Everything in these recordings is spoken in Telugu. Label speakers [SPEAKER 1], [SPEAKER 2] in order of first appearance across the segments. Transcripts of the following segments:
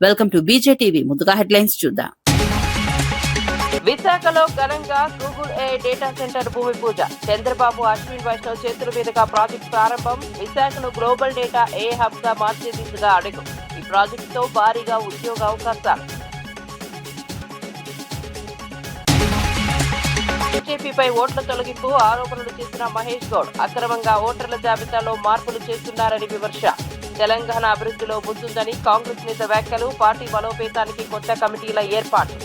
[SPEAKER 1] Welcome to బీజేటీవీ. ముందుగా హెడ్లైన్స్ చూద్దాం.
[SPEAKER 2] విశాఖలో ఘనంగా గూగుల్ AI డేటా సెంటర్ భూమి పూజ. చంద్రబాబు, అశ్విన్ వైష్ణవ్ చేతుల మీదుగా ప్రాజెక్టు ప్రారంభం. విశాఖను గ్లోబల్ డేటా AI హబ్ గా మార్చే దిశగా అడుగు. ఈ ప్రాజెక్టుతో భారీగా ఉద్యోగ అవకాశాలు. బీజేపీపై ఓట్ల తొలగింపు ఆరోపణలు చేసిన మహేష్ గౌడ్. అక్రమంగా ఓటర్ల జాబితాలో మార్పులు చేస్తున్నారని విమర్శ. తెలంగాణ అభివృద్ధిలో ముందుందని కాంగ్రెస్ నేత వ్యాఖ్యలు. పార్టీ బలోపేతానికి కొత్త కమిటీల ఏర్పాటు.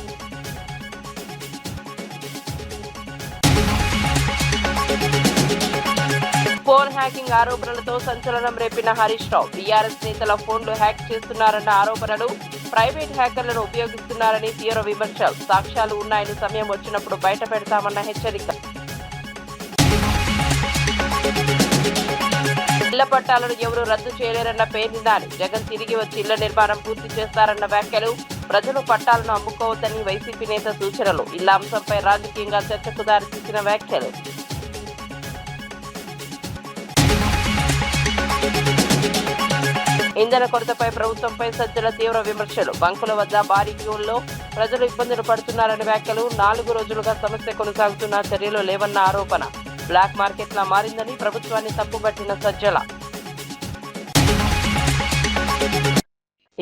[SPEAKER 2] ఫోన్ హ్యాకింగ్ ఆరోపణలతో సంచలనం రేపిన హరీష్ రావు. టీఆర్ఎస్ నేతల ఫోన్లు హ్యాక్ చేస్తున్నారన్న ఆరోపణలు. ప్రైవేట్ హ్యాకర్లను ఉపయోగిస్తున్నారని తీవ్ర విమర్శలు. సాక్ష్యాలు ఉన్నాయని సమయం వచ్చినప్పుడు బయట పెడతామన్న హెచ్చరిక. ఇళ్ల పట్టాలను ఎవరూ రద్దు చేయలేరన్న పేర్ని నాని. జగన్ తిరిగి వచ్చి ఇళ్ల నిర్మాణం పూర్తి చేస్తారన్న వ్యాఖ్యలు. ప్రజలు పట్టాలను అమ్ముకోవద్దని వైసీపీ నేత సూచనలు. ఇళ్ల అంశంపై రాజకీయంగా చర్చకు దారితీసిన వ్యాఖ్యలు. ఇంధన కొరతపై ప్రభుత్వంపై సజ్జల తీవ్ర విమర్శలు. బంకుల వద్ద భారీ క్యూల్లో ప్రజలు ఇబ్బందులు పడుతున్నారని వ్యాఖ్యలు. 4 రోజులుగా సమస్య కొనసాగుతున్న చర్యలు లేవన్న ఆరోపణ. బ్లాక్ మార్కెట్లా మారిందని ప్రభుత్వాన్ని తప్పుబట్టిన సజ్జల.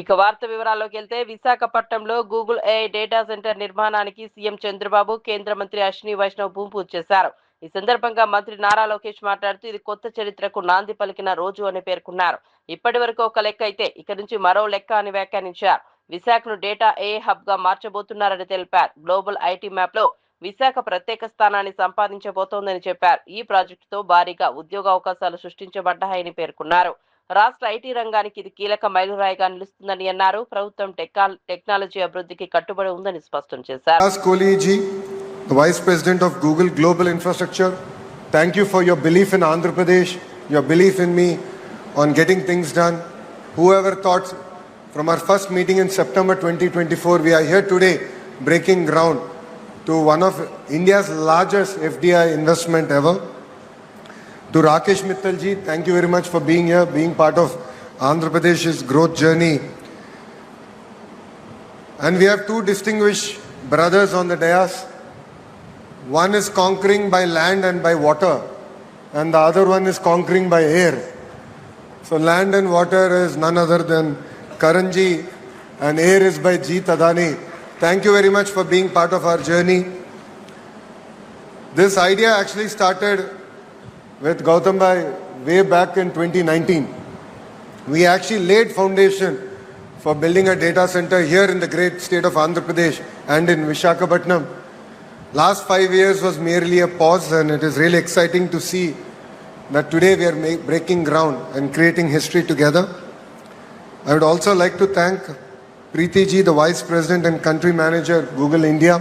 [SPEAKER 2] ఇక వార్త వివరాల్లోకి వెళ్తే, విశాఖపట్నంలో గూగుల్ AI డేటా సెంటర్ నిర్మాణానికి సీఎం చంద్రబాబు, కేంద్ర మంత్రి అశ్విని వైష్ణవ్ భూమి పూజ చేశారు. ఈ సందర్భంగా మంత్రి నారా లోకేష్ మాట్లాడుతూ, ఇది కొత్త చరిత్రకు నాంది పలికిన రోజు అని పేర్కొన్నారు. ఇప్పటి వరకు ఒక లెక్క అయితే ఇక నుంచి మరో లెక్క అని వ్యాఖ్యానించారు. విశాఖను డేటా AI హబ్ గా మార్చబోతున్నారని తెలిపారు. గ్లోబల్ ఐటీ మ్యాప్ లో విశాఖ ప్రత్యేక స్థానాన్ని సంపాదించబోతోందని చెప్పారు. ఈ ప్రాజెక్టుతో భారీగా ఉద్యోగ అవకాశాలు సృష్టించబడ్డాయని పేర్కొన్నారు. రాష్ట్ర ఐటీ రంగానికి ఇది కీలక మైలురాయిగా నిలుస్తుందని అన్నారు. ప్రభుత్వం టెక్నాలజీ అభివృద్ధికి కట్టుబడి ఉందని స్పష్టం చేశారు.
[SPEAKER 3] The Vice President of Google Global Infrastructure, thank you for your belief in Andhra Pradesh, your belief in me on getting things done. Whoever thought from our first meeting in September 2024, we are here today breaking ground to one of India's largest FDI investment ever. To Rakesh Mittal ji, thank you very much for being here, being part of Andhra Pradesh's growth journey. And we have two distinguished brothers on the dais. One is conquering by land and by water, and the other one is conquering by air. So land and water is none other than Karanji, and air is by Jeet Adani. Thank you very much for being part of our journey. This idea actually started with Gautam Bhai way back in 2019. We actually laid foundation for building a data center here in the great state of Andhra Pradesh and in Visakhapatnam. Last 5 years was merely a pause, and it is really exciting to see that today we are breaking ground and creating history together. I would also like to thank Preeti ji, the Vice President and Country Manager, Google India.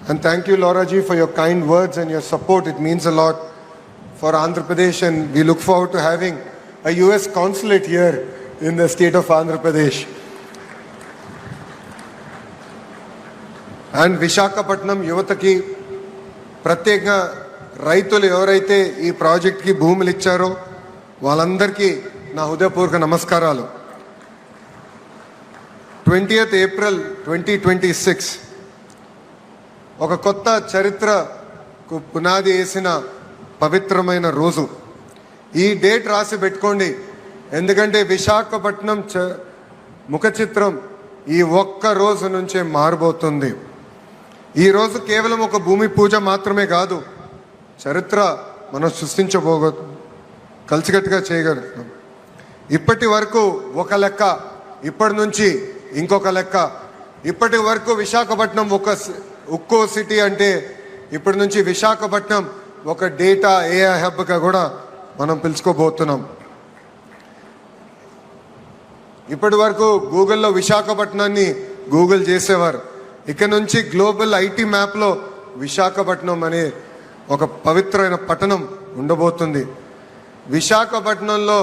[SPEAKER 3] And thank you, Laura ji, for your kind words and your support. It means a lot for Andhra Pradesh, and we look forward to having a US consulate here in the state of Andhra Pradesh. And Visakhapatnam యువతకి ప్రత్యేకంగా రైతులు ఎవరైతే ఈ ప్రాజెక్ట్కి భూములు ఇచ్చారో వాళ్ళందరికీ నా హృదయపూర్వక నమస్కారాలు. 20th April 2026 ఒక కొత్త చరిత్రకు పునాది వేసిన పవిత్రమైన రోజు. ఈ డేట్ రాసి పెట్టుకోండి, ఎందుకంటే విశాఖపట్నం ముఖ చిత్రం ఈ ఒక్క రోజు నుంచే మారబోతుంది. ఈరోజు కేవలం ఒక భూమి పూజ మాత్రమే కాదు, చరిత్ర మనం కలిసికట్టుగా చేయగలుగుతాం. ఇప్పటి వరకు ఒక లెక్క, ఇప్పటి నుంచి ఇంకొక లెక్క. ఇప్పటి వరకు విశాఖపట్నం ఒక్కో సిటీ అంటే ఇప్పటి నుంచి విశాఖపట్నం ఒక డేటా AI హబ్గా కూడా మనం పిలుచుకోబోతున్నాం. ఇప్పటి వరకు గూగుల్లో విశాఖపట్నాన్ని గూగుల్ చేసేవారు. ఇక నుంచి గ్లోబల్ ఐటీ మ్యాప్లో విశాఖపట్నం అనే ఒక పవిత్రమైన పట్టణం ఉండబోతుంది. విశాఖపట్నంలో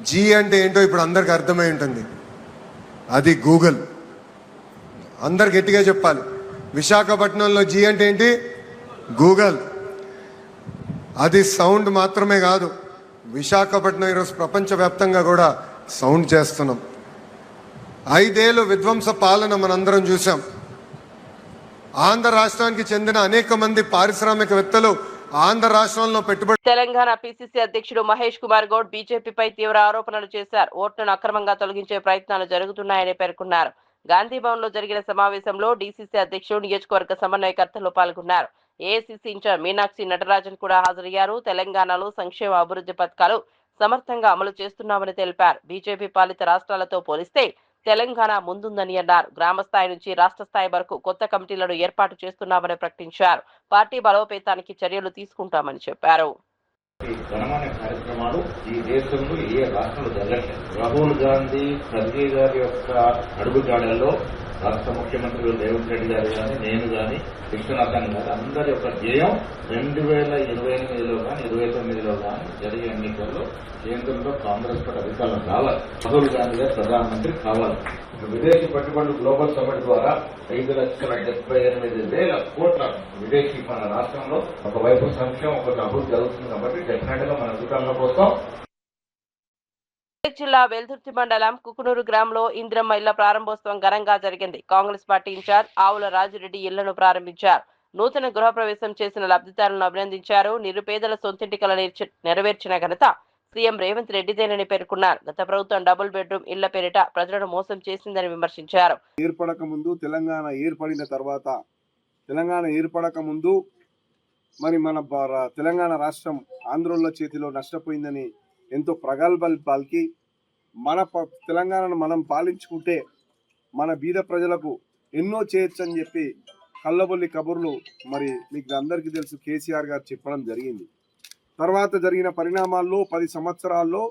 [SPEAKER 3] జీ అంటే ఏంటో ఇప్పుడు అందరికి అర్థమై ఉంటుంది, అది గూగుల్. అందరు గట్టిగా చెప్పాలి, విశాఖపట్నంలో జీ అంటే ఏంటి? గూగుల్. అది సౌండ్ మాత్రమే కాదు, విశాఖపట్నం ఈరోజు ప్రపంచవ్యాప్తంగా కూడా సౌండ్ చేస్తున్నాం. 5 ఏళ్ళు విధ్వంస పాలన మనందరం చూసాం. ఆంధ్ర రాష్ట్రానికి చెందిన అనేక మంది పారిశ్రామికవేత్తలు ఆంధ్ర రాష్ట్రంలో పెట్టుబడి.
[SPEAKER 2] తెలంగాణ పిసిసి అధ్యక్షుడు మహేష్ కుమార్ గౌడ్ బీజేపీపై తీవ్ర ఆరోపణలు చేశారు. ఓట్లను అక్రమంగా తొలగించే ప్రయత్నాలు జరుగుతున్నాయని పేర్కొన్నారు. గాంధీ భవన్ లో జరిగిన సమావేశంలో డీసీసీ అధ్యక్షుడు, నియోజకవర్గ సమన్వయకర్తలు పాల్గొన్నారు. ఏఐసీసీ ఇన్ఛార్జ్ మీనాక్షి నటరాజన్ కూడా హాజరయ్యారు. తెలంగాణలో సంక్షేమ అభివృద్ధి పథకాలు సమర్థంగా అమలు చేస్తున్నామని తెలిపారు. బీజేపీ పాలిత రాష్ట్రాలతో పోలిస్తే తెలంగాణ ముందుందని అన్నారు. గ్రామ స్థాయి నుంచి రాష్ట్ర స్థాయి వరకు కొత్త కమిటీలను ఏర్పాటు చేస్తున్నామని ప్రకటించారు. పార్టీ బలోపేతానికి చర్యలు తీసుకుంటామని చెప్పారు.
[SPEAKER 4] ఘనమైన కార్యక్రమాలు ఈ దేశంలో ఏ రాష్ట్రంలో జరగట్లేదు. రాహుల్ గాంధీ ఖర్గే గారి యొక్క అడుగుజాడల్లో రాష్ట్ర ముఖ్యమంత్రులు రేవంత్ రెడ్డి గారు కానీ, నేను కానీ, విశ్వనాథన్ గారు అందరి యొక్క ధ్యేయం 2028లో కానీ 29లో కానీ జరిగే ఎన్నికల్లో కేంద్రంలో కాంగ్రెస్ పార్టీ అధికారులు రావాలి. రాహుల్ గాంధీ గారు ప్రధానమంత్రి కావాలి. విదేశీ పెట్టుబడులు గ్లోబల్ సమ్మిట్ ద్వారా 5,78,000 కోట్ల విదేశీ మన రాష్ట్రంలో ఒకవైపు సంక్షేమం, ఒకటి అభివృద్ధి జరుగుతుంది. కాబట్టి డెఫినెట్ గా మన అధికారంలోకి వస్తాం.
[SPEAKER 2] జిల్లా వెల్దుర్తి మండలం కుకునూరు గ్రామంలో ఇందిరమ్మ ఇళ్ల ప్రారంభోత్సవం ఘనంగా జరిగింది. కాంగ్రెస్ పార్టీ ఇన్ఛార్జ్ ఆవుల రాజిరెడ్డి ఇళ్లను ప్రారంభించారు. నూతన గృహప్రవేశం చేసిన లబ్ధిదారులను అభినందించారు. నిరుపేదల సొంతింటి కల నెరవేర్చిన ఘనత సీఎం రేవంత్ రెడ్డిదేనని పేర్కొన్నారు. గత ప్రభుత్వం డబుల్ బెడ్రూమ్ ఇళ్ల పేరిట ప్రజలను మోసం చేసిందని విమర్శించారు.
[SPEAKER 5] ఏర్పడక ముందు, తెలంగాణ ఏర్పడిన తర్వాత, తెలంగాణ ఏర్పడక ముందు మరి మన తెలంగాణ రాష్ట్రం ఆంధ్రోళ్ల చేతిలో నష్టపోయిందని ఎంతో ప్రగల్భాలు పలికి మన తెలంగాణను మనం పాలించుకుంటే మన బీద ప్రజలకు ఎన్నో చేయొచ్చని చెప్పి కళ్ళబొల్లి కబుర్లు మరి మీకు అందరికీ తెలుసు కేసీఆర్ గారు చెప్పడం జరిగింది. తర్వాత జరిగిన పరిణామాల్లో 10 సంవత్సరాల్లో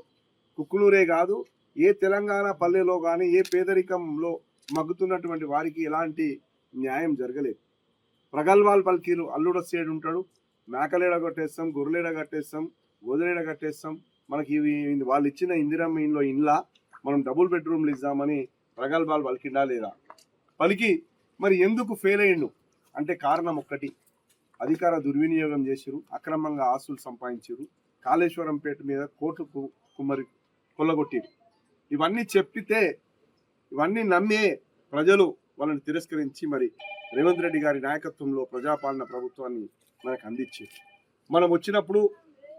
[SPEAKER 5] కుక్కునూరే కాదు, ఏ తెలంగాణ పల్లెలో కానీ ఏ పేదరికంలో మగ్గుతున్నటువంటి వారికి ఎలాంటి న్యాయం జరగలేదు. ప్రగల్భాలు పలికిలు అల్లుడొచ్చేడు ఉంటాడు, మేకలేడ కట్టేస్తాం, గొర్రెలేడ కట్టేస్తాం, గోదలేడ కట్టేస్తాం, మనకి వాళ్ళు ఇచ్చిన ఇందిరమ్మ ఇండ్ల మనం డబుల్ బెడ్రూమ్లు ఇద్దామని ప్రగల్భాలు పలికిండా లేదా? పలికి మరి ఎందుకు ఫెయిల్ అయ్యిండు అంటే కారణం ఒక్కటి, అధికార దుర్వినియోగం చేసిరు, అక్రమంగా ఆస్తులు సంపాదించారు, కాళేశ్వరం పేట మీద కోట్లు కుమ్మరి కొల్లగొట్టిరు. ఇవన్నీ చెప్పితే ఇవన్నీ నమ్మే ప్రజలు వాళ్ళని తిరస్కరించి మరి రేవంత్ రెడ్డి గారి నాయకత్వంలో ప్రజాపాలన ప్రభుత్వాన్ని మనకు అందించారు. మనం వచ్చినప్పుడు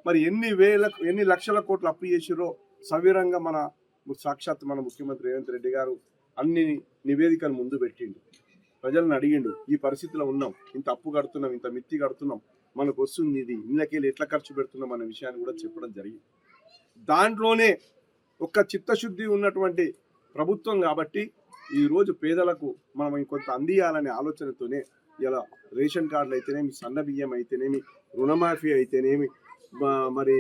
[SPEAKER 5] మరి ఎన్ని లక్షల కోట్లు అప్పు చేసిరో సవివరంగా మన సాక్షాత్ మన ముఖ్యమంత్రి రేవంత్ రెడ్డి గారు అన్ని నివేదికలు ముందు పెట్టిండు. ప్రజలను అడిగిండు, ఈ పరిస్థితిలో ఉన్నాం, ఇంత అప్పు కడుతున్నాం, ఇంత మిత్తి కడుతున్నాం, మనకు వస్తుంది ఇది, ఇళ్ళకెళ్ళి ఎట్లా ఖర్చు పెడుతున్నాం అనే విషయాన్ని కూడా చెప్పడం జరిగింది. దాంట్లోనే ఒక చిత్తశుద్ధి ఉన్నటువంటి ప్రభుత్వం కాబట్టి ఈరోజు పేదలకు మనం ఇంకొంత అందియాలనే ఆలోచనతోనే ఇలా రేషన్ కార్డులు అయితేనేమి, సన్న బియ్యం అయితేనేమి, రుణమాఫీ అయితేనేమి, మరి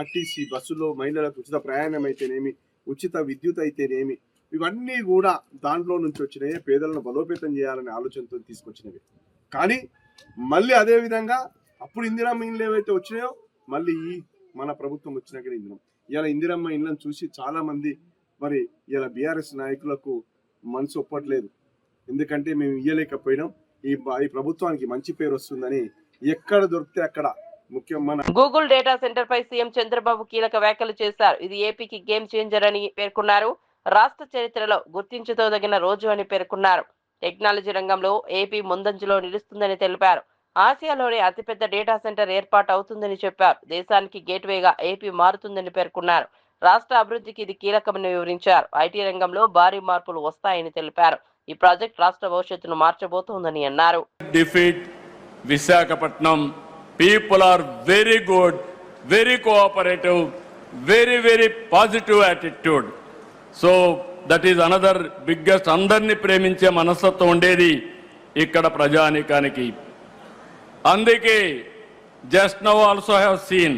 [SPEAKER 5] ఆర్టీసీ బస్సులో మహిళలకు ఉచిత ప్రయాణం అయితేనేమి, ఉచిత విద్యుత్ అయితేనేమి, ఇవన్నీ కూడా దాంట్లో నుంచి వచ్చినాయి. పేదలను బలోపేతం చేయాలనే ఆలోచనతో తీసుకొచ్చినవి. కానీ మళ్ళీ అదే విధంగా అప్పుడు ఇందిరమ్మ ఇండ్లు ఏవైతే వచ్చినాయో మళ్ళీ ఈ మన ప్రభుత్వం వచ్చినాక ఇలా ఇందిరమ్మ ఇండ్లను చూసి చాలా మంది మరి ఇలా బీఆర్ఎస్ నాయకులకు మనసు ఒప్పట్లేదు. ఎందుకంటే మేము ఇయ్యలేకపోయినాం, ఈ ప్రభుత్వానికి మంచి పేరు వస్తుందని ఎక్కడ దొరికితే అక్కడ
[SPEAKER 2] గూగుల్ డేటా సెంటర్ పై సీఎం చంద్రబాబు కీలక వ్యాఖ్యలు చేశారు. ఇది ఏపీకి గేమ్ చేంజర్ అని పేర్కొన్నారు. రాష్ట్ర చరిత్రలో గుర్తించుతోదగిన రోజు అని పేర్కొన్నారు. టెక్నాలజీ రంగంలో ఏపీ ముందంజలో నిలుస్తుందని తెలిపారు. ఆసియాలోనే అతిపెద్ద డేటా సెంటర్ ఏర్పాటు అవుతుందని చెప్పారు. దేశానికి గేట్వేగా ఏపీ మారుతుందని పేర్కొన్నారు. రాష్ట్ర అభివృద్ధికి ఇది కీలకమని వివరించారు. ఐటీ రంగంలో భారీ మార్పులు వస్తాయని తెలిపారు. ఈ ప్రాజెక్ట్ రాష్ట్ర భవిష్యత్తును మార్చబోతోందని అన్నారు.
[SPEAKER 6] Visakhapatnam people are very good, very cooperative, very positive attitude. So that is another biggest andarni preminche manasatvam undedi ikkada prajaanikaniki. Andike just now also I have seen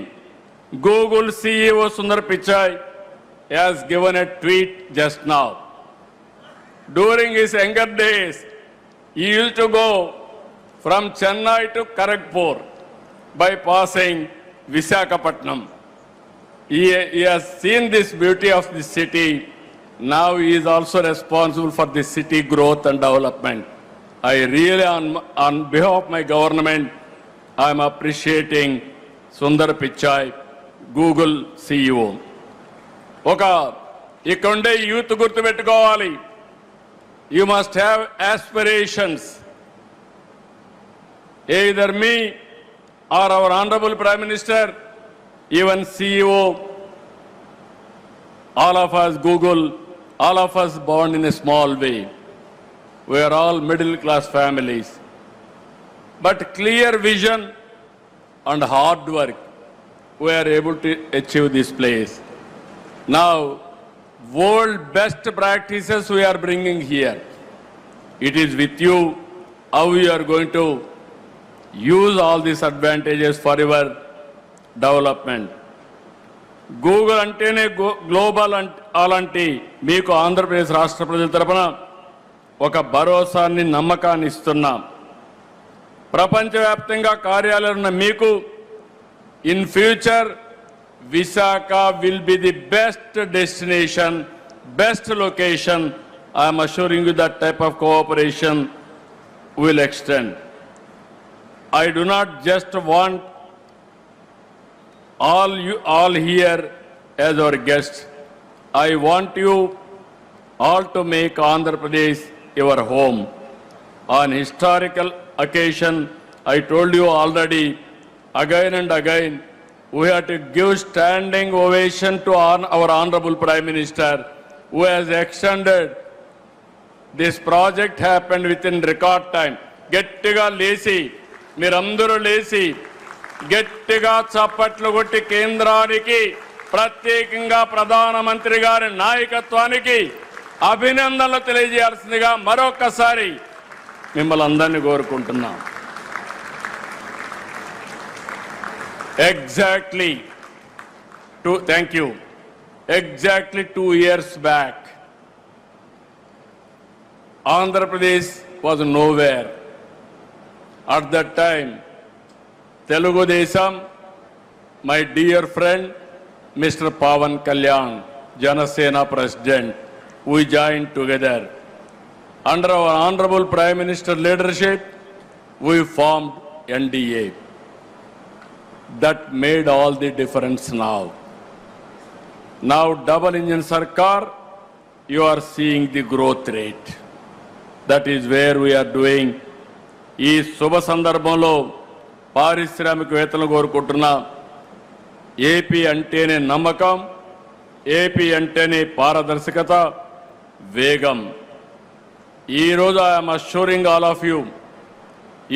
[SPEAKER 6] Google CEO Sundar Pichai has given a tweet just now. During his younger days, he used to go from Chennai to Kharagpur by passing Visakhapatnam. He has seen this beauty of the city. Now he is also responsible for the city growth and development. I really, on behalf of my government, I am appreciating Sundar Pichai, Google CEO. ఇక్కడుండే యూత్ గుర్తుపెట్టుకోవాలి, You must have aspirations. Either me or our Honorable Prime Minister, even CEO, all of us, Google, all of us born in a small way. We are all middle class families. But clear vision and hard work, we are able to achieve this place. Now, world best practices we are bringing here. It is with you how you are going to use all these advantages for your development. Google అంటేనే గ్లోబల్ అలాంటి మీకు ఆంధ్రప్రదేశ్ రాష్ట్ర ప్రజల తరపున ఒక భరోసాన్ని నమ్మకాన్ని ఇస్తున్నాం. ప్రపంచవ్యాప్తంగా కార్యాలయాలు ఉన్న మీకు in future Visakha will be the best destination, best location. I'm assuring you that type of cooperation will extend. I do not just want all here as our guests. I want you all to make Andhra Pradesh your home. On historical occasion, I told you already, again and again, we have to give standing ovation to our Honorable Prime Minister, who has extended this project happened within record time. Gettiga lesi. మీరందరూ లేచి గట్టిగా చప్పట్లు కొట్టి కేంద్రానికి ప్రత్యేకంగా ప్రధానమంత్రి గారి నాయకత్వానికి అభినందనలు తెలియజేయాల్సిందిగా మరొకసారి మిమ్మల్ని అందరినీ కోరుకుంటున్నాం. Exactly 2 years back, Andhra Pradesh was nowhere. At that time, Telugu Desam, my dear friend, Mr. Pawan Kalyan, Janasena President, we joined together. Under our Honorable Prime Minister leadership, we formed NDA. That made all the difference now. Now, double engine Sarkar, you are seeing the growth rate. That is where we are doing. ఈ శుభ సందర్భంలో పారిశ్రామికవేత్తలు కోరుకుంటున్నా, ఏపీ అంటేనే నమ్మకం, ఏపీ అంటేనే పారదర్శకత, వేగం. ఈరోజు I'm assuring all of you,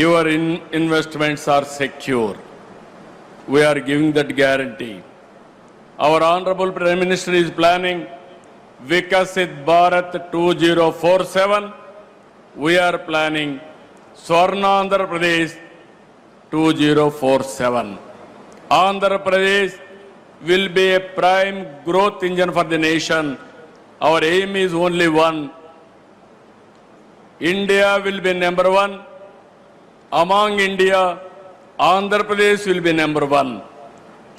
[SPEAKER 6] your investments are secure. We're giving that guarantee. Our honourable prime minister is planning Viksit Bharat 2047. We're planning Swarna Andhra Pradesh 2047. Andhra Pradesh will be a prime growth engine for the nation. Our aim is only one. India will be number one. Among India, Andhra Pradesh will be number one.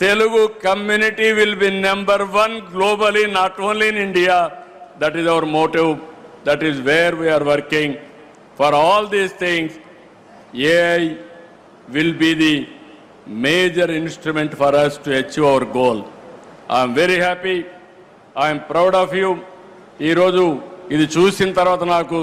[SPEAKER 6] Telugu community will be number one globally, not only in India. That is our motive. That is where we are working. For all these things, AI will be the major instrument for us to achieve our goal. I am very happy. I am proud of you. ఈ రోజు ఇది చూసిన తర్వాత నాకు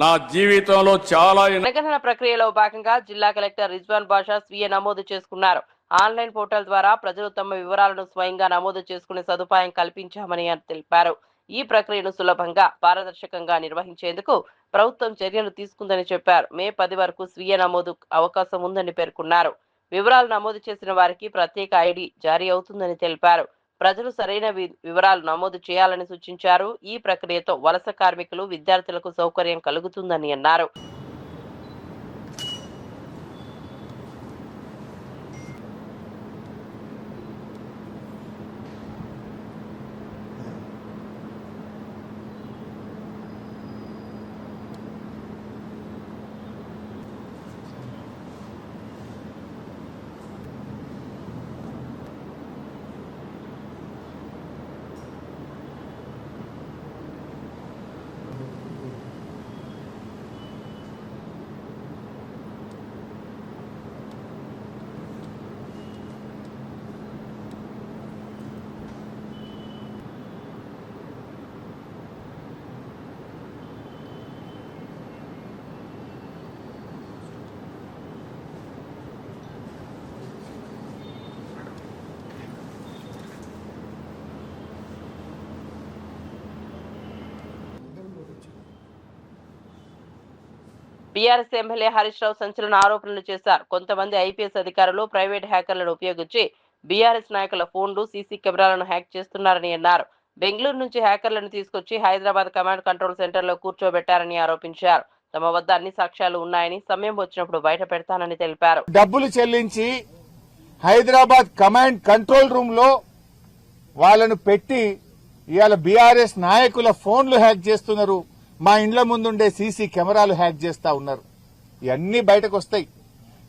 [SPEAKER 6] నా జీవితంలో చాలా
[SPEAKER 2] జనగణన ప్రక్రియలో భాగంగా జిల్లా కలెక్టర్ రిజ్వాన్ బాషా స్వీయ నమోదు చేసుకున్నారు. ఆన్లైన్ పోర్టల్ ద్వారా ప్రజలు తమ వివరాలను స్వయంగా నమోదు చేసుకునే సదుపాయం కల్పించామని తెలిపారు. ఈ ప్రక్రియను సులభంగా పారదర్శకంగా నిర్వహించేందుకు ప్రభుత్వం చర్యలు తీసుకుందని చెప్పారు. మే 10 వరకు స్వీయ నమోదు అవకాశం ఉందని పేర్కొన్నారు. వివరాలు నమోదు చేసిన వారికి ప్రత్యేక ఐడి జారీ అవుతుందని తెలిపారు. ప్రజలు సరైన వివరాలు నమోదు చేయాలని సూచించారు. ఈ ప్రక్రియతో వలస కార్మికులు, విద్యార్థులకు సౌకర్యం కలుగుతుందని అన్నారు. బీఆర్ఎస్ ఎమ్మెల్యే హరీష్ రావు సంచలన ఆరోపణలు చేశారు. కొంతమంది ఐపీఎస్ అధికారులు ప్రైవేట్ హ్యాకర్లను ఉపయోగించి బీఆర్ఎస్ నాయకుల ఫోన్లు, సీసీ కెమెరాలను హ్యాక్ చేస్తున్నారని అన్నారు. బెంగళూరు నుంచి హ్యాకర్లను తీసుకొచ్చి హైదరాబాద్ కమాండ్ కంట్రోల్ సెంటర్లో కూర్చోబెట్టారని ఆరోపించారు. తమ వద్ద అన్ని సాక్ష్యాలు ఉన్నాయని, సమయం వచ్చినప్పుడు బయట పెడతానని తెలిపారు.
[SPEAKER 7] డబ్బులు చెల్లించి హైదరాబాద్ కమాండ్ కంట్రోల్ రూమ్ లో వాళ్ళను పెట్టి ఇవాళ బీఆర్ఎస్ నాయకుల ఫోన్లు హ్యాక్ చేస్తున్నారు. మా ఇండ్ల ముందుండే సీసీ కెమెరాలు హ్యాక్ చేస్తా ఉన్నారు. ఇవన్నీ బయటకు వస్తాయి.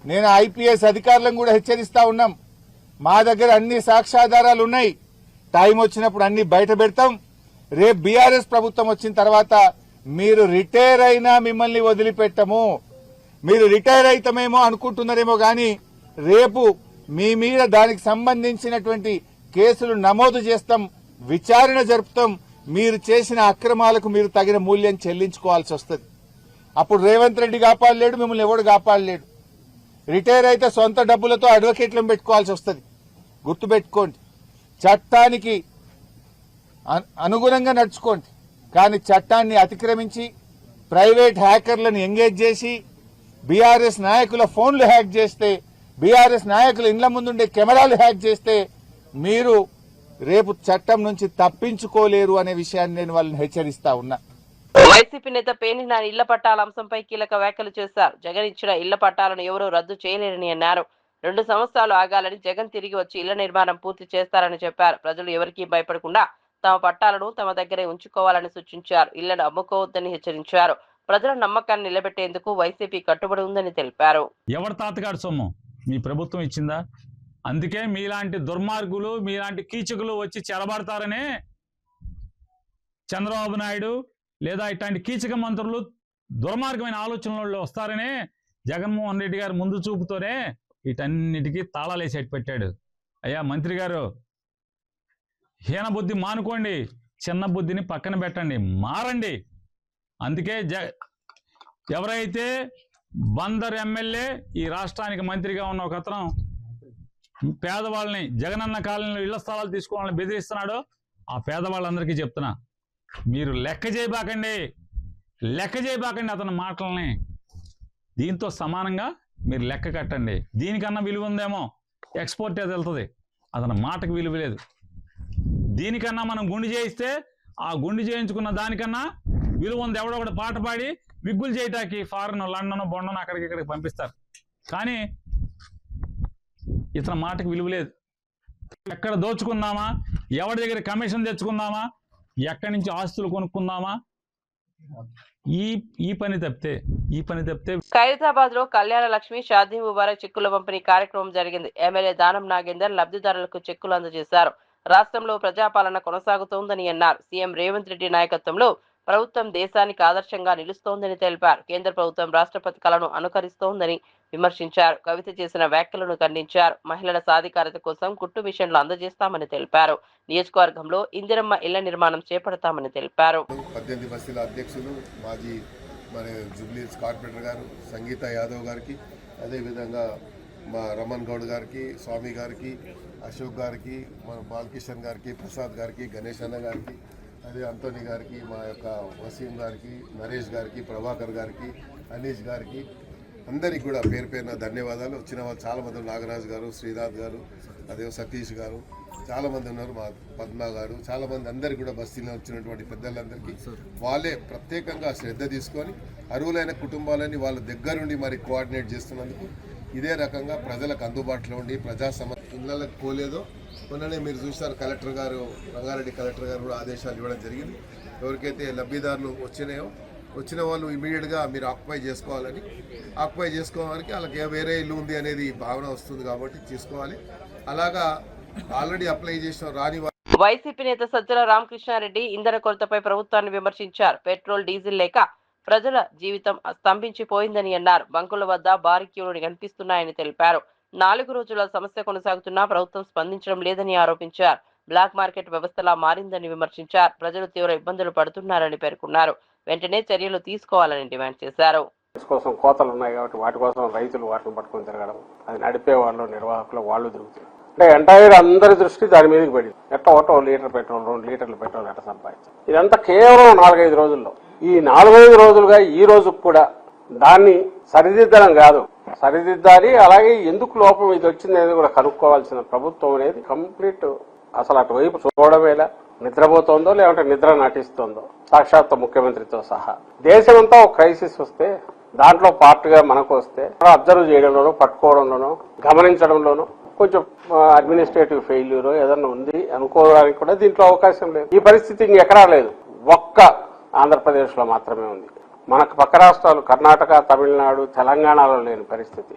[SPEAKER 7] నేను ఐపీఎస్ అధికారులను కూడా హెచ్చరిస్తా ఉన్నాం. మా దగ్గర అన్ని సాక్ష్యాధారాలు ఉన్నాయి. టైం వచ్చినప్పుడు అన్ని బయట పెడతాం. రేపు బీఆర్ఎస్ ప్రభుత్వం వచ్చిన తర్వాత మీరు రిటైర్ అయినా మిమ్మల్ని వదిలిపెట్టము. మీరు రిటైర్ అయితమేమో అనుకుంటున్నారేమో గాని రేపు మీ మీద దానికి సంబంధించినటువంటి కేసులు నమోదు చేస్తాం, విచారణ జరుపుతాం. మీరు చేసిన అక్రమాలకు మీరు తగిన మూల్యం చెల్లించుకోవాల్సి వస్తుంది. అప్పుడు రేవంత్ రెడ్డి కాపాడలేడు, మిమ్మల్ని ఎవడు కాపాడలేడు. రిటైర్ అయితే సొంత డబ్బులతో అడ్వకేట్లను పెట్టుకోవాల్సి వస్తుంది. గుర్తుపెట్టుకోండి, చట్టానికి అనుగుణంగా నడుచుకోండి. కానీ చట్టాన్ని అతిక్రమించి ప్రైవేట్ హ్యాకర్లను ఎంగేజ్ చేసి బీఆర్ఎస్ నాయకుల ఫోన్లు హ్యాక్ చేస్తే, బీఆర్ఎస్ నాయకుల ఇండ్ల ముందుండే కెమెరాలు హ్యాక్ చేస్తే మీరు రేపు చట్టం నుంచి తప్పించుకోలేరు అనే విషయాన్ని నేను వాళ్ళని హెచ్చరిస్తా ఉన్నా.
[SPEAKER 2] వైసీపీ నేత పేర్ని నాని ఇళ్ల పట్టాల అంశంపై కీలక వ్యాఖ్యలు చేశారు. జగన్ ఇచ్చిన ఇళ్ల పట్టాలను ఎవరూ రద్దు చేయలేరని అన్నారు. 2 సంవత్సరాలు ఆగాలని, జగన్ తిరిగి వచ్చి ఇళ్ల నిర్మాణం పూర్తి చేస్తారని చెప్పారు. ప్రజలు ఎవరికీ భయపడకుండా తమ పట్టాలను తమ దగ్గరే ఉంచుకోవాలని సూచించారు. ఇళ్లను అమ్ముకోవద్దని హెచ్చరించారు. ప్రజల నమ్మకాన్ని నిలబెట్టేందుకు వైసీపీ కట్టుబడి ఉందని తెలిపారు.
[SPEAKER 8] ఎవరి తాతగాడు సొమ్ము మీ ప్రభుత్వం ఇచ్చిందా? అందుకే మీలాంటి దుర్మార్గులు, మీలాంటి కీచకులు వచ్చి చెరబడతారనే చంద్రబాబు నాయుడు లేదా ఇట్లాంటి కీచక మంత్రులు దుర్మార్గమైన ఆలోచనలలో వస్తారనే జగన్మోహన్ రెడ్డి గారు ముందు చూపుతోనే వీటన్నిటికీ తాళాలేసి పెట్టాడు. అయ్యా మంత్రి గారు, హీన బుద్ధి మానుకోండి, చిన్న బుద్ధిని పక్కన పెట్టండి, మారండి. అందుకే ఎవరైతే బందర్ ఎమ్మెల్యే ఈ రాష్ట్రానికి మంత్రిగా ఉన్న ఒక అతను పేదవాళ్ళని జగనన్న కాలనీలో ఇళ్ల స్థలాలు తీసుకోవాలని బెదిరిస్తున్నాడో ఆ పేదవాళ్ళందరికీ చెప్తున్నా, మీరు లెక్క చేయబాకండి అతని మాటల్ని. దీంతో సమానంగా మీరు లెక్క కట్టండి. దీనికన్నా విలువ ఉందేమో ఎక్స్పోర్ట్ అది వెళ్తుంది, అతని మాటకు విలువ లేదు. దీనికన్నా మనం గుండు చేయిస్తే ఆ గుండు చేయించుకున్న దానికన్నా విలువ ఉంది. ఎవడో ఒకటి పాట పాడి విగ్గులు చేయటానికి ఫారెన్, లండన్, బొండను అక్కడికి ఇక్కడికి పంపిస్తారు. కానీ ఇతని మాటకు విలువ లేదు. ఎక్కడ దోచుకుందామా, ఎవరి దగ్గర కమిషన్ తెచ్చుకుందామా, ఎక్కడి నుంచి ఆస్తులు కొనుక్కుందామా, ఈ పని తప్పితే
[SPEAKER 2] ఖైరతాబాద్ లో కళ్యాణ లక్ష్మి షాదీ ముబారక్ చెక్కుల పంపిణీ కార్యక్రమం జరిగింది. ఎమ్మెల్యే దానం నాగేందర్ లబ్ధిదారులకు చెక్కులు అందజేశారు. రాష్ట్రంలో ప్రజాపాలన కొనసాగుతోందని అన్నారు. సీఎం రేవంత్ రెడ్డి నాయకత్వంలో ప్రభుత్వం దేశానికి ఆదర్శంగా నిలుస్తోందని తెలిపారు. కేంద్ర ప్రభుత్వం రాష్ట్రపతి కళను అనుకరిస్తోందని విమర్శించారు. కవిత చేసిన వ్యాఖ్యలను ఖండించారు. మహిళల సాధికారత కోసం కుట్టు మిషన్లు అందజేస్తామని తెలిపారు. నియోజకవర్గంలో ఇందిరమ్మ ఇళ్ల నిర్మాణం చేపడతామని తెలిపారు.
[SPEAKER 3] 18 బస్తీల అధ్యక్షులు మాజీ జూబ్లీహిల్స్ కార్పొరేటర్ గారు సంగీత యాదవ్ గారికి, అదేవిధంగా మా రమణ్ గౌడ్ గారికి, స్వామి గారికి, అశోక్ గారికి, మన బాలకిషన్ గారికి, ప్రసాద్ గారికి, గణేష్ అన్న గారికి, అదే అంటోనీ గారికి, మా యొక్క వసీం గారికి, నరేష్ గారికి, ప్రభాకర్ గారికి, అనీష్ గారికి, అందరికీ కూడా పేరు పేరున ధన్యవాదాలు. వచ్చిన వాళ్ళు చాలామంది, నాగరాజు గారు, శ్రీనాథ్ గారు, అదే సతీష్ గారు, చాలామంది ఉన్నారు, మా పద్మ గారు, చాలామంది, అందరికీ కూడా బస్తీలో వచ్చినటువంటి పెద్దలందరికీ వాళ్ళే ప్రత్యేకంగా శ్రద్ధ తీసుకొని అర్హులైన కుటుంబాలని వాళ్ళ దగ్గరుండి మరి కోఆర్డినేట్ చేస్తున్నందుకు ఇదే రకంగా ప్రజలకు అందుబాటులో ఉండి ప్రజా ఇళ్లకు పోలేదో మొన్ననే మీరు చూస్తారు, కలెక్టర్ గారు, రంగారెడ్డి కలెక్టర్ గారు కూడా ఆదేశాలు ఇవ్వడం జరిగింది. ఎవరికైతే లబ్ధిదారులు వచ్చిన వాళ్ళు ఇమీడియట్గా మీరు ఆక్యుపై చేసుకోవాలని, ఆక్యుపై చేసుకోవడానికి వాళ్ళకి వేరే ఇల్లు ఉంది అనేది భావన వస్తుంది కాబట్టి తీసుకోవాలి. అలాగా ఆల్రెడీ అప్లై చేసిన రాని
[SPEAKER 2] వైసీపీ నేత సజ్జల రామకృష్ణారెడ్డి ఇంధన కొరతపై ప్రభుత్వాన్ని విమర్శించారు. పెట్రోల్, డీజిల్ లేక ప్రజల జీవితం స్తంభించిపోయిందని అన్నారు. బంకుల వద్ద భారీ క్యూలు కనిపిస్తున్నాయని తెలిపారు. 4 రోజుల సమస్య కొనసాగుతున్నా ప్రభుత్వం స్పందించడం లేదని ఆరోపించారు. బ్లాక్ మార్కెట్ వ్యవస్థలా మారిందని విమర్శించారు. ప్రజలు తీవ్ర ఇబ్బందులు పడుతున్నారని పేర్కొన్నారు. వెంటనే చర్యలు తీసుకోవాలని డిమాండ్ చేశారు.
[SPEAKER 9] కోసం కోతలు ఉన్నాయి కాబట్టి వాటి కోసం రైతులు వాటిని పట్టుకొని తిరగడం, అది నడిపే వాళ్ళు, నిర్వాహకులు వాళ్ళు తిరుగుతారు. అంటే ఎంటైర్ అందరి దృష్టి దాని మీదకి పడింది. ఎట్లా ఒకటో లీటర్ పెట్రోల్, 2 లీటర్లు పెట్రోల్ ఎట్లా సంపాదించారు. ఇదంతా కేవలం 4-5 రోజుల్లో. ఈ 4-5 రోజులుగా ఈ రోజుకు కూడా దాన్ని సరిదిద్దడం కాదు, సరిదిద్దాలి. అలాగే ఎందుకు లోపం ఇది వచ్చింది అనేది కూడా కనుక్కోవాల్సిన ప్రభుత్వం అనేది కంప్లీట్ అసలు అటువైపు చూడమేలా నిద్రపోతోందో లేదంటే నిద్ర నటిస్తోందో సాక్షాత్ ముఖ్యమంత్రితో సహా. దేశమంతా ఒక క్రైసిస్ వస్తే దాంట్లో పార్ట్గా మనకు వస్తే అబ్జర్వ్ చేయడంలోనూ పట్టుకోవడంలోనూ గమనించడంలోనూ కొంచెం అడ్మినిస్ట్రేటివ్ ఫెయిల్యూర్ ఏదన్నా ఉంది అనుకోవడానికి కూడా దీంట్లో అవకాశం లేదు. ఈ పరిస్థితి ఇంకెక్కడా లేదు, ఒక్క ఆంధ్రప్రదేశ్లో మాత్రమే ఉంది. మనకు పక్క రాష్ట్రాలు కర్ణాటక, తమిళనాడు, తెలంగాణలో లేని పరిస్థితి,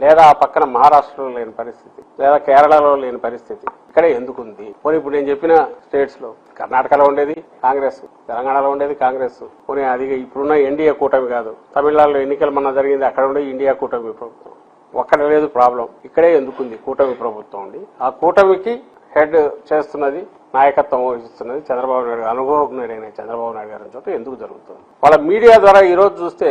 [SPEAKER 9] లేదా ఆ పక్కన మహారాష్ట్రలో లేని పరిస్థితి, లేదా కేరళలో లేని పరిస్థితి ఇక్కడే ఎందుకుంది? పోనీ ఇప్పుడు నేను చెప్పిన స్టేట్స్ లో కర్ణాటకలో ఉండేది కాంగ్రెస్, తెలంగాణలో ఉండేది కాంగ్రెస్, పోనీ అది ఇప్పుడున్న ఎన్డీఏ కూటమి కాదు. తమిళనాడులో ఎన్నికలు మొన్న జరిగింది, అక్కడ ఉండే ఇండియా కూటమి ప్రభుత్వం. ఒక్కడ లేదు ప్రాబ్లం, ఇక్కడే ఎందుకుంది కూటమి ప్రభుత్వం ఉండి. ఆ కూటమికి హెడ్ చేస్తున్నది, నాయకత్వం వహిస్తున్నది చంద్రబాబు నాయుడు, అనుభవజ్ఞుడైన చంద్రబాబు నాయుడు గారి చోట ఎందుకు జరుగుతుంది? వాళ్ళ మీడియా ద్వారా ఈ రోజు చూస్తే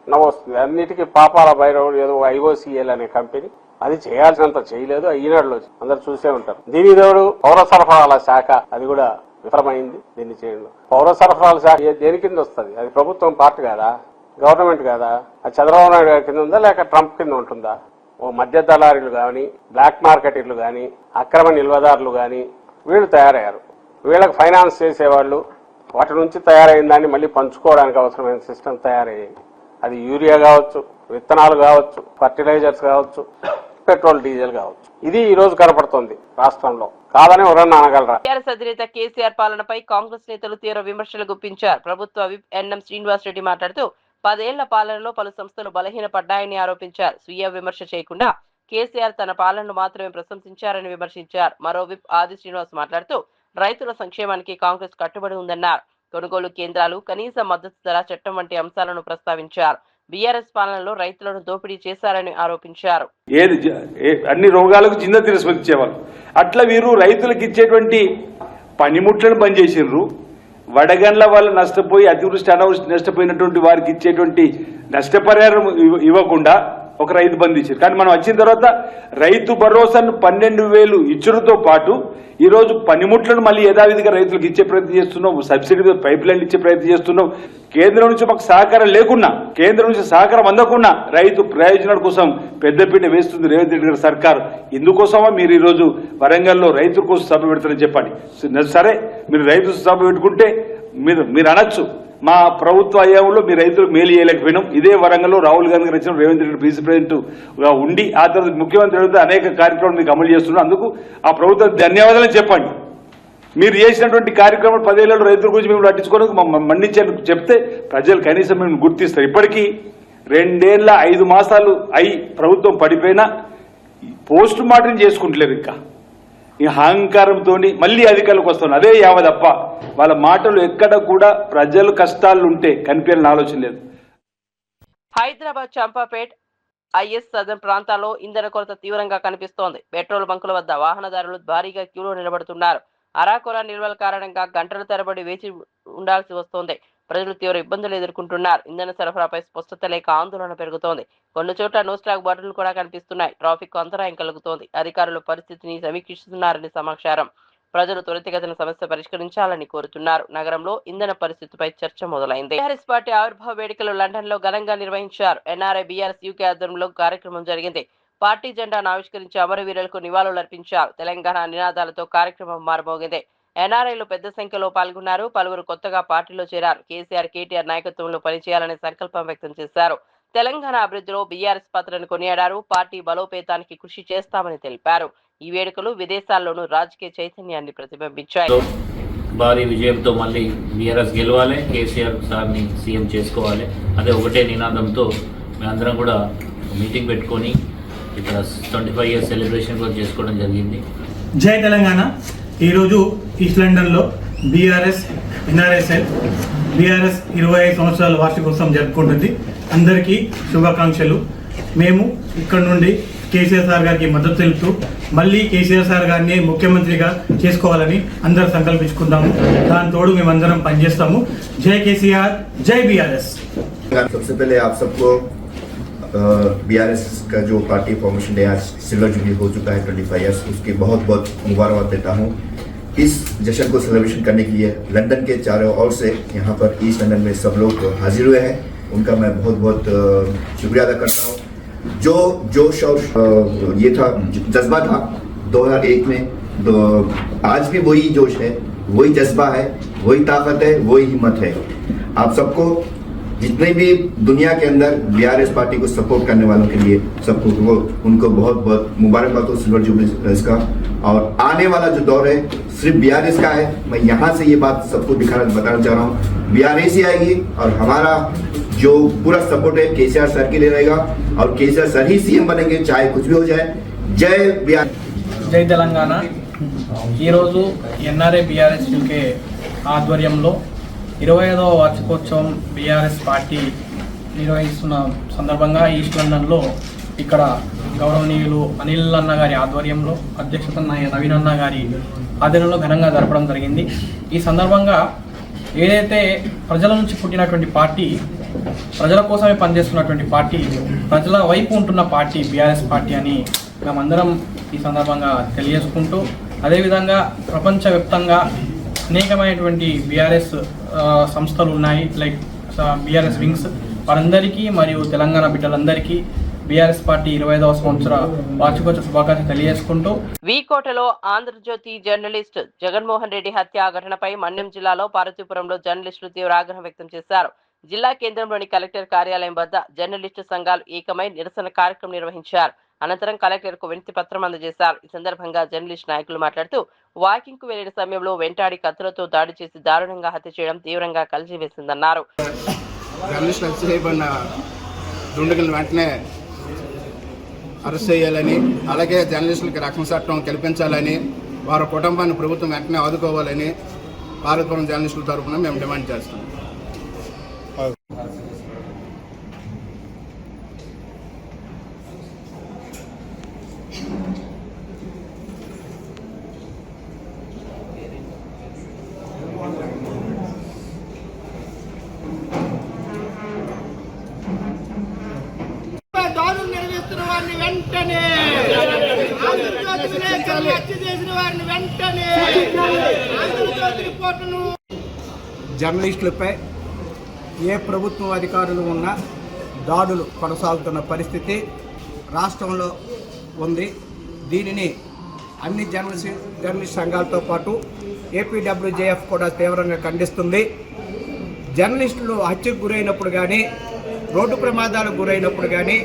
[SPEAKER 9] నవ్వొస్తుంది. అన్నిటికీ పాపాల భైరవుడు ఏదో ఐఓసీఎల్ అనే కంపెనీ అది చేయాల్సినంత చేయలేదు. ఈనాడులో అందరు చూసే ఉంటారు. దీని తోడు పౌర సరఫరాల శాఖ అది కూడా విఫలమైంది. దీన్ని చేయడంలో పౌర సరఫరాల శాఖ దేని కింద వస్తుంది? అది ప్రభుత్వం పార్ట్ కాదా, గవర్నమెంట్ కాదా? అది చంద్రబాబు నాయుడు గారి కింద ఉందా లేక ట్రంప్ కింద ఉంటుందా? ఓ మధ్య దళారీలు కానీ, బ్లాక్ మార్కెటర్లు కానీ, అక్రమ నిల్వదారులు కానీ వీళ్ళు తయారయ్యారు. వీళ్ళకి ఫైనాన్స్ చేసేవాళ్ళు, వాటి నుంచి తయారైన దాన్ని మళ్ళీ పంచుకోవడానికి అవసరమైన సిస్టమ్ తయారయ్యాయి. అది యూరియా కావచ్చు, విత్తనాలు కావచ్చు, ఫర్టిలైజర్స్ కావచ్చు, పెట్రోల్ డీజిల్ కావచ్చు. ఇది ఈ రోజు కనపడుతోంది రాష్ట్రంలో. కాదని ఎవరన్నా అనగలరా?
[SPEAKER 2] టీఆర్ఎస్ అధినేత కేసీఆర్ పాలనపై కాంగ్రెస్ నేతలు తీవ్ర విమర్శలు గుప్పించారు. ప్రభుత్వ విప్ ఎన్ఎం శ్రీనివాస్ రెడ్డి మాట్లాడుతూ 10 ఏళ్ల పాలనలో పలు సంస్థలు బలహీనపడ్డాయని ఆరోపించారు. స్వీయ విమర్శ చేయకుండా కేసీఆర్ తన పాలనను మాత్రమే ప్రశంసించారని విమర్శించారు. మరో విప్ ఆది శ్రీనివాస్ మాట్లాడుతూ రైతుల సంక్షేమానికి కాంగ్రెస్ కట్టుబడి ఉందన్నారు. కొనుగోలు కేంద్రాలు, కనీస మద్దతు ధర చట్టం వంటి అంశాలను ప్రస్తావించారు. బీఆర్ఎస్ పాలనలో రైతులను దోపిడీ చేశారని ఆరోపించారు.
[SPEAKER 10] అన్ని రోగాలకు చిన్న తిరస్మతి ఇచ్చేవాళ్ళు, అట్లా వీరు రైతులకు ఇచ్చేటువంటి పనిముట్లను బంద్ చేసిండ్రు. వడగండ్ల వల్ల నష్టపోయి అతివృష్టి అనావృష్టి నష్టపోయినటువంటి వారికి ఇచ్చేటువంటి నష్టపరిహారం ఇవ్వకుండా ఒక రైతు బంధు ఇచ్చారు. కానీ మనం వచ్చిన తర్వాత రైతు భరోసాను 12,000 ఇచ్చడంతో పాటు ఈ రోజు పనిముట్లను మళ్ళీ యథావిధిగా రైతులకు ఇచ్చే ప్రయత్నం చేస్తున్నాం. సబ్సిడీ పైప్ లైన్లు ఇచ్చే ప్రయత్నం చేస్తున్నాం. కేంద్రం నుంచి మాకు సహకారం లేకున్నా, కేంద్రం నుంచి సహకారం అందకున్నా రైతు ప్రయోజనాల కోసం పెద్దపీట వేస్తుంది రేవంత్ రెడ్డి గారి సర్కారు. ఇందుకోసమా మీరు ఈ రోజు వరంగల్లో రైతుల కోసం సభ పెడతారని చెప్పండి. సరే, మీరు రైతు సభ పెట్టుకుంటే మీరు అనొచ్చు, మా ప్రభుత్వ హయాంలో మీ రైతులకు మేలు చేయలేకపోయినాం. ఇదే వరంగల్లో రాహుల్ గాంధీ గారు వచ్చిన రేవంత్ రెడ్డి విసి ప్రెసిడెంట్ గా ఉండి ఆ తర్వాత ముఖ్యమంత్రి అనేక కార్యక్రమాలు మీకు అమలు చేస్తున్నారు. అందుకు ఆ ప్రభుత్వం ధన్యవాదాలని చెప్పండి. మీరు చేసినటువంటి కార్యక్రమాలు 10 ఏళ్లలో రైతుల గురించి మేము పట్టించుకోవడానికి మన్నించాలని చెప్తే ప్రజలు కనీసం మేము గుర్తిస్తారు. ఇప్పటికీ 2 ఏళ్ల 5 మాసాలు అయి ప్రభుత్వం పడిపోయినా పోస్ట్ మార్టం చేసుకుంటలేరు. ఇంకా ఈ అహంకారంతో మళ్ళీ అధికారులకు వస్తున్నారు. అదే యావదప్ప వాళ్ళ మాటలు ఎక్కడ కూడా ప్రజలు కష్టాలు ఉంటే కనిపించాలని ఆలోచన లేదు.
[SPEAKER 2] హైదరాబాద్ చంపాపేట్ ఐఎస్ సదన్ ప్రాంతాల్లో ఇంధన కొరత తీవ్రంగా కనిపిస్తోంది. పెట్రోల్ బంకుల వద్ద వాహనదారులు భారీగా క్యూలో నిలబడుతున్నారు. అరాకొర నిల్వల కారణంగా గంటల తరబడి వేచి ఉండాల్సి వస్తోంది. ప్రజలు తీవ్ర ఇబ్బందులు ఎదుర్కొంటున్నారు. ఇంధన సరఫరాపై స్పష్టత లేక ఆందోళన పెరుగుతోంది. కొన్ని చోట్ల నో స్టాక్ బాటిల్ కూడా కనిపిస్తున్నాయి. ట్రాఫిక్ అంతరాయం కలుగుతోంది. అధికారులు పరిస్థితిని సమీక్షిస్తున్నారని సమాచారం. ప్రజలు త్వరితగతిన సమస్య పరిష్కరించాలని కోరుతున్నారు. నగరంలో ఇంధన పరిస్థితిపై చర్చ మొదలైంది. బీఆర్ఎస్ పార్టీ ఆవిర్భావ వేడుకలు లండన్ లో ఘనంగా నిర్వహించారు. ఎన్ఆర్ఐ బీఆర్ఎస్ యూకే ఆధ్వర్యంలో కార్యక్రమం జరిగింది. పార్టీ జెండాను ఆవిష్కరించి అమరవీరులకు నివాళులర్పించారు. తెలంగాణ నినాదాలతో కార్యక్రమం మారబోగింది. ఎన్ఆర్ఐలు పెద్ద సంఖ్యలో పాల్గొన్నారు. పలువురు కొత్తగా పార్టీలో చేరారు. కేసీఆర్, కేటీఆర్ నాయకత్వంలో పనిచేయాలనే సంకల్పం వ్యక్తం చేశారు. తెలంగాణ అభివృద్ధిలో బీఆర్ఎస్ పాత్రను కొనియాడారు. పార్టీ బలోపేతానికి కృషి చేస్తామని తెలిపారు. ఈ వేడుకలు విదేశాల్లోనూ రాజకీయ చైతన్యాన్ని ప్రతిబింబించాయి.
[SPEAKER 11] భారీ విజయంతో మళ్ళీ బీఆర్ఎస్ గెలవాలి, కేసీఆర్ సార్ని సీఎం చేసుకోవాలి, అదే ఒకటే నినాదంతో మేమందరం కూడా మీటింగ్ పెట్టుకొని ఇక్కడ 25 ఇయర్స్ సెలబ్రేషన్ కూడా చేసుకోవడం జరిగింది.
[SPEAKER 12] జై తెలంగాణ. ఈరోజు ఈస్ట్ లండన్లో బీఆర్ఎస్ ఎన్ఆర్ఎస్ఎల్ బీఆర్ఎస్ 25 సంవత్సరాల వార్షికోత్సవం జరుపుకుంటుంది. అందరికీ శుభాకాంక్షలు. మేము ఇక్కడ నుండి కేసీఆర్ సార్ గారికి మద్దతు తెలుపుతూ మళ్ళీ కేసీఆర్ సార్ గారిని ముఖ్యమంత్రిగా చేసుకోవాలని అందరూ సంకల్పించుకుందాము. దాని తోడు మేమందరం పనిచేస్తాము. జై కేసీఆర్, జై బీఆర్ఎస్.
[SPEAKER 13] सबसे पहले आप सबको बीआरएस का जो पार्टी फॉर्मेशन डे आज सिल्वर जुबली हो चुका है 25 ईयर्स, उसकी बहुत बहुत मुबारकबाद देता हूँ। इस जश्न को सेलिब्रेशन करने के लिए लंदन के चारों ओर से यहाँ पर ईस्ट लंदन में सब लोग हाजिर हुए हैं। उनका मैं बहुत बहुत शुक्रिया अदा करता हूँ। जो जोश और ये था जज्बा था 2001 में, तो आज भी वही जोश है, वही जज्बा है, वही ताकत है, वही हिम्मत है। आप सबको, जितने भी दुनिया के अंदर बीआरएस पार्टी को सपोर्ट करने वालों के लिए सबको उनको बहुत बहुत मुबारकबाद हो सिल्वर जुबली का। और आने वाला जो दौर है सिर्फ बीआरएस का है। मैं यहाँ से ये बात सबको बताना चाह रहा हूँ, बीआरएस ही आएगी और हमारा जो पूरा सपोर्ट है केसीआर सर के लिए रहेगा और केसीआर सर ही सीएम बनेंगे, चाहे कुछ भी हो जाए। जय बीआर,
[SPEAKER 12] జై తెలంగాణ। ఈరోజు ఎన్ఆర్ఏ బీఆర్ఎస్ యూకే ఆధ్వర్యంలో 25వ వార్షికోత్సవం బీఆర్ఎస్ పార్టీ నిర్వహిస్తున్న సందర్భంగా ఈస్ట్ లండన్లో ఇక్కడ గౌరవనీయులు అనిల్ అన్న గారి ఆధ్వర్యంలో, అధ్యక్షత నవీన్ అన్న గారి ఆధ్వర్యంలో ఘనంగా జరపడం జరిగింది। ఈ సందర్భంగా ఏదైతే ప్రజల నుంచి పుట్టినటువంటి పార్టీ, ప్రజల కోసమే పనిచేస్తున్నటువంటి పార్టీ, ప్రజల వైపు ఉంటున్న పార్టీ బీఆర్ఎస్ పార్టీ అని మేమందరం ఈ సందర్భంగా తెలియజేసుకుంటూ, అదేవిధంగా ప్రపంచవ్యాప్తంగా అనేకమైనటువంటి బీఆర్ఎస్ సంస్థలు ఉన్నాయి, లైక్ బీఆర్ఎస్ వింగ్స్, వారందరికీ మరియు తెలంగాణ బిడ్డలందరికీ బీఆర్ఎస్ పార్టీ 25వ సంవత్సర వార్షికోత్సవ శుభాకాంక్షలు తెలియజేసుకుంటూ,
[SPEAKER 2] వీకోటలో ఆంధ్రజ్యోతి జర్నలిస్ట్ జగన్మోహన్ రెడ్డి హత్య ఘటనపై మన్యం జిల్లాలో పార్వతీపురంలో జర్నలిస్టులు తీవ్ర ఆగ్రహం వ్యక్తం చేశారు। జిల్లా కేంద్రంలోని కలెక్టర్ కార్యాలయం వద్ద జర్నలిస్టు సంఘాలు ఏకమై నిరసన కార్యక్రమం నిర్వహించారు। అనంతరం కలెక్టర్కు వినతి పత్రం అందజేశారు। ఈ సందర్భంగా జర్నలిస్ట్ నాయకులు మాట్లాడుతూ, వాకింగ్ కు వెళ్లిన సమయంలో వెంటాడి కత్తులతో దాడి చేసి దారుణంగా హత్య చేయడం తీవ్రంగా కలిసివేసిందన్నారు।
[SPEAKER 14] జర్నలిస్టులు హత్య చేయబడిన దుండగులను వెంటనే అరెస్ట్ చేయాలని, అలాగే జర్నలిస్టులకి రక్షణ చట్టం కల్పించాలని, వారి కుటుంబాన్ని ప్రభుత్వం వెంటనే ఆదుకోవాలని పార్వతీపురం జర్నలిస్టుల తరఫున మేము డిమాండ్ చేస్తున్నాం।
[SPEAKER 15] జర్నలిస్టులపై ఏ ప్రభుత్వం అధికారులు ఉన్నా దాడులు కొనసాగుతున్న పరిస్థితి రాష్ట్రంలో ఉంది। దీనిని అన్ని జర్నలిస్ట్ సంఘాలతో పాటు ఏపీడబ్ల్యూజేఎఫ్ కూడా తీవ్రంగా ఖండిస్తుంది। జర్నలిస్టులు హత్యకు గురైనప్పుడు కానీ, రోడ్డు ప్రమాదాలకు గురైనప్పుడు కానీ,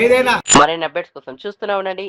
[SPEAKER 15] ఏదైనా
[SPEAKER 2] మరిన్ని అప్డేట్స్ కోసం చూస్తూనే ఉండండి